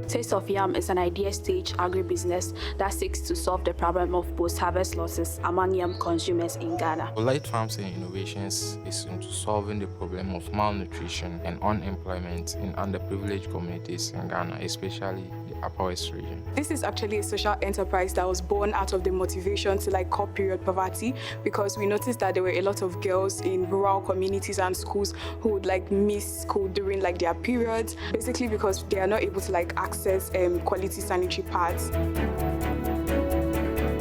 Taste of Yam is an idea stage agribusiness that seeks to solve the problem of post-harvest losses among yam consumers in Ghana. Light Farms and Innovations is into solving the problem of malnutrition and unemployment in underprivileged communities in Ghana, especially the Upper West region. This is actually a social enterprise that was born out of the motivation to curb period poverty, because we noticed that there were a lot of girls in rural communities and schools who would miss school during their periods, basically because they are not able to access quality sanitary pads.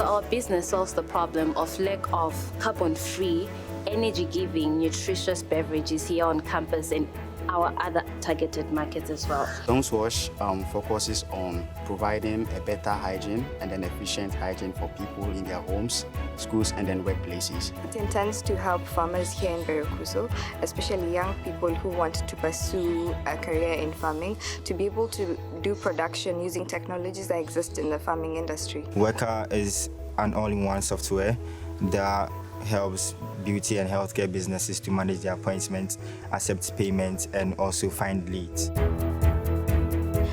Our business solves the problem of lack of carbon-free, energy-giving, nutritious beverages here on campus and our other targeted markets as well. Don't Wash focuses on providing a better hygiene and an efficient hygiene for people in their homes, schools, and then workplaces. It intends to help farmers here in Berokuso, especially young people who want to pursue a career in farming, to be able to do production using technologies that exist in the farming industry. Worker is an all-in-one software that helps beauty and healthcare businesses to manage their appointments, accept payments, and also find leads.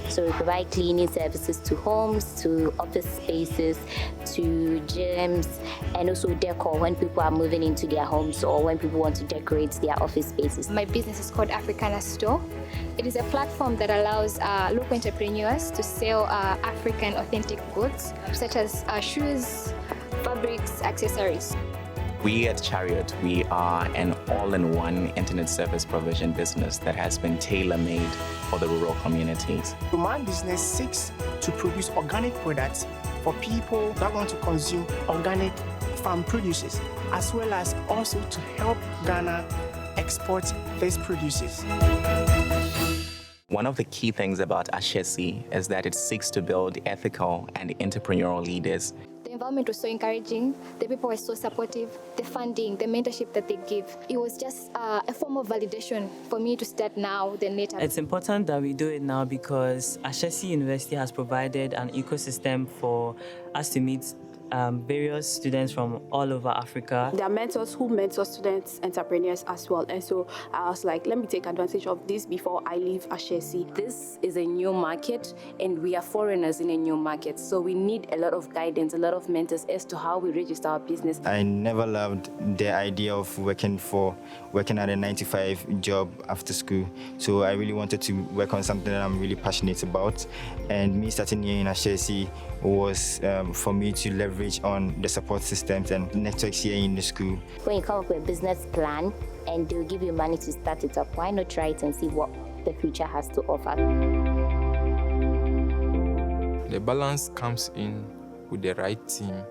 So we provide cleaning services to homes, to office spaces, to gyms, and also decor when people are moving into their homes or when people want to decorate their office spaces. My business is called Africana Store. It is a platform that allows local entrepreneurs to sell African authentic goods, such as shoes, fabrics, accessories. We at Chariot, we are an all-in-one internet service provision business that has been tailor-made for the rural communities. My business seeks to produce organic products for people that want to consume organic farm produces, as well as also to help Ghana export these produces. One of the key things about Ashesi is that it seeks to build ethical and entrepreneurial leaders. The environment was so encouraging, the people were so supportive, the funding, the mentorship that they give. It was just a form of validation for me to start now, then later. It's important that we do it now because Ashesi University has provided an ecosystem for us to meet various students from all over Africa. There are mentors who mentor students, entrepreneurs as well. And so I was like, let me take advantage of this before I leave Ashesi. This is a new market and we are foreigners in a new market. So we need a lot of guidance, a lot of mentors as to how we register our business. I never loved the idea of working at a 9-to-5 job after school. So I really wanted to work on something that I'm really passionate about. And me starting here in Ashesi was for me to leverage on the support systems and networks here in the school. When you come up with a business plan and they'll give you money to start it up, why not try it and see what the future has to offer? The balance comes in with the right team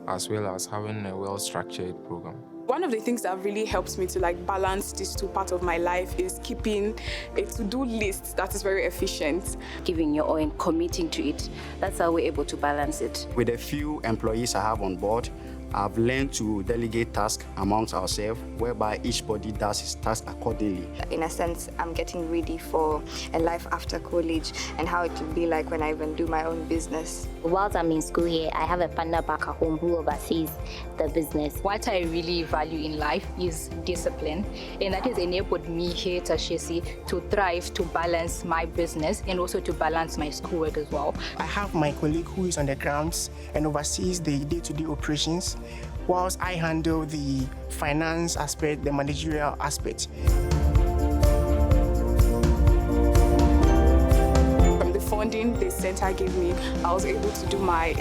as well as having a well-structured program. One of the things that really helps me to balance these two parts of my life is keeping a to-do list that is very efficient. Giving your all and committing to it. That's how we're able to balance it. With the few employees I have on board, I've learned to delegate tasks amongst ourselves, whereby each body does his task accordingly. In a sense, I'm getting ready for a life after college and how it will be like when I even do my own business. Whilst I'm in school here, I have a partner back at home who oversees the business. What I really value in life is discipline, and that has enabled me here at Ashesi to thrive, to balance my business and also to balance my schoolwork as well. I have my colleague who is on the grounds and oversees the day-to-day operations, whilst I handle the finance aspect, the managerial aspect. From the funding the center gave me, I was able to do my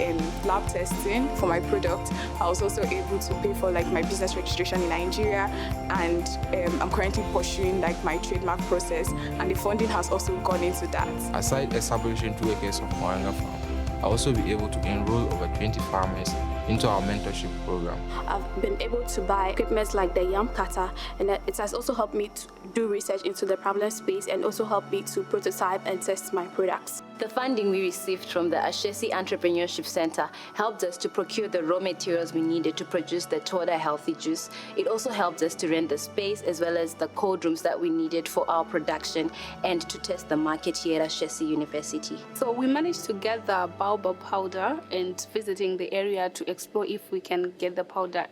lab testing for my product. I was also able to pay for my business registration in Nigeria, and I'm currently pursuing my trademark process, and the funding has also gone into that. Aside establishing 2 acres of moringa farm, I'll also be able to enroll over 20 farmers into our mentorship program. I've been able to buy equipment like the yam cutter, and it has also helped me to do research into the problem space and also helped me to prototype and test my products. The funding we received from the Ashesi Entrepreneurship Center helped us to procure the raw materials we needed to produce the Toda healthy juice. It also helped us to rent the space as well as the cold rooms that we needed for our production and to test the market here at Ashesi University. So we managed to get the baobab powder and visiting the area to explore if we can get the powder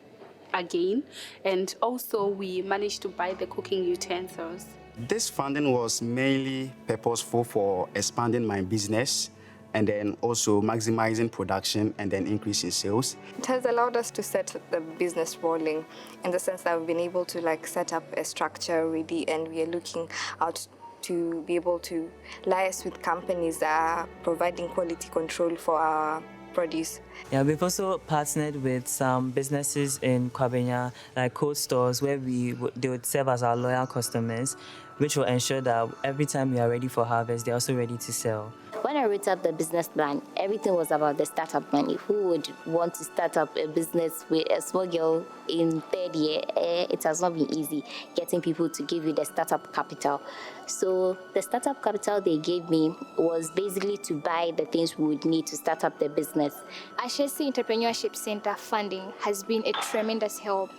again, and also we managed to buy the cooking utensils. This funding was mainly purposeful for expanding my business and then also maximizing production and then increasing sales. It has allowed us to set the business rolling in the sense that we've been able to set up a structure already, and we are looking out to be able to liaise with companies that are providing quality control for our produce. Yeah, we've also partnered with some businesses in Kwabenya, like cold stores, where they would serve as our loyal customers, which will ensure that every time we are ready for harvest, they're also ready to sell. When I wrote up the business plan, everything was about the startup money. Who would want to start up a business with a small girl in third year? It has not been easy getting people to give you the startup capital. So the startup capital they gave me was basically to buy the things we would need to start up the business. Ashesi Entrepreneurship Center funding has been a tremendous help.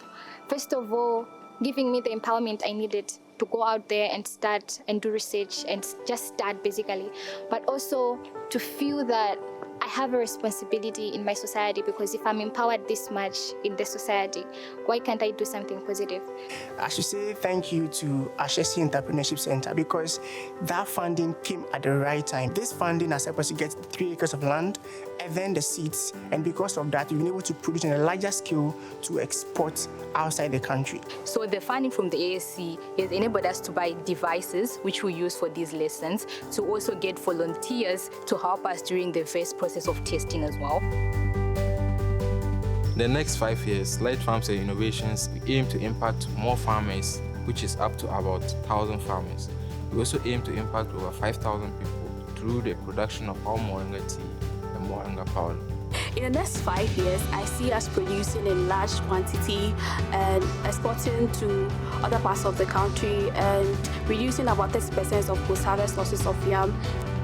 First of all, giving me the empowerment I needed to go out there and start and do research and just start basically, but also to feel that I have a responsibility in my society, because if I'm empowered this much in the society, why can't I do something positive? I should say thank you to Ashesi Entrepreneurship Center, because that funding came at the right time. This funding has helped us to get 3 acres of land and then the seeds, and because of that, we've been able to produce on a larger scale to export outside the country. So the funding from the AEC has enabled us to buy devices which we use for these lessons, to also get volunteers to help us during the first process of testing as well. In the next 5 years, Light Farms and Innovations aim to impact more farmers, which is up to about 1,000 farmers. We also aim to impact over 5,000 people through the production of our moringa tea and moringa powder. In the next 5 years, I see us producing in large quantity and exporting to other parts of the country and reducing about 30% of post-harvest losses of yam,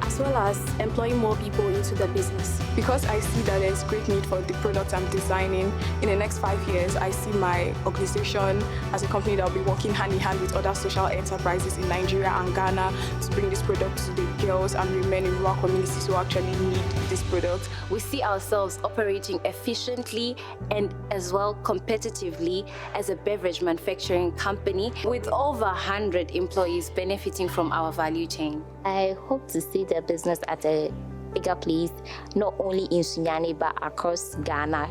as well as employing more people into the business. Because I see that there's great need for the products I'm designing, in the next 5 years, I see my organization as a company that will be working hand in hand with other social enterprises in Nigeria and Ghana to bring this product to the girls and women in rural communities who actually need this product. We see ourselves operating efficiently and as well competitively as a beverage manufacturing company with over 100 employees benefiting from our value chain. I hope to see the business at a bigger place, not only in Sunyani but across Ghana.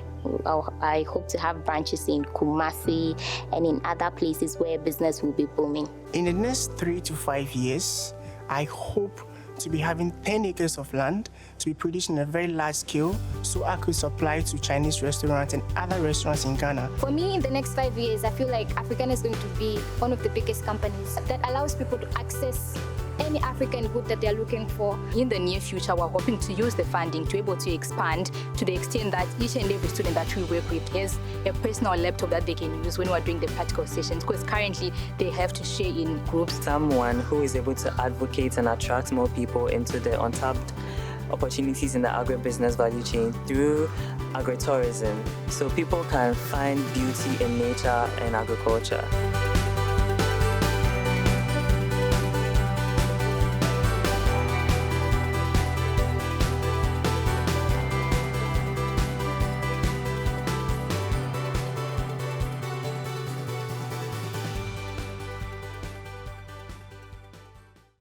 I hope to have branches in Kumasi and in other places where business will be booming. In the next 3 to 5 years, I hope to be having 10 acres of land to be producing a very large scale, so I could supply to Chinese restaurants and other restaurants in Ghana. For me, in the next 5 years, I feel like African is going to be one of the biggest companies that allows people to access any African good that they're looking for. In the near future, we're hoping to use the funding to be able to expand to the extent that each and every student that we work with has a personal laptop that they can use when we're doing the practical sessions, because currently they have to share in groups. Someone who is able to advocate and attract more people into the untapped opportunities in the agribusiness value chain through agritourism, so people can find beauty in nature and agriculture.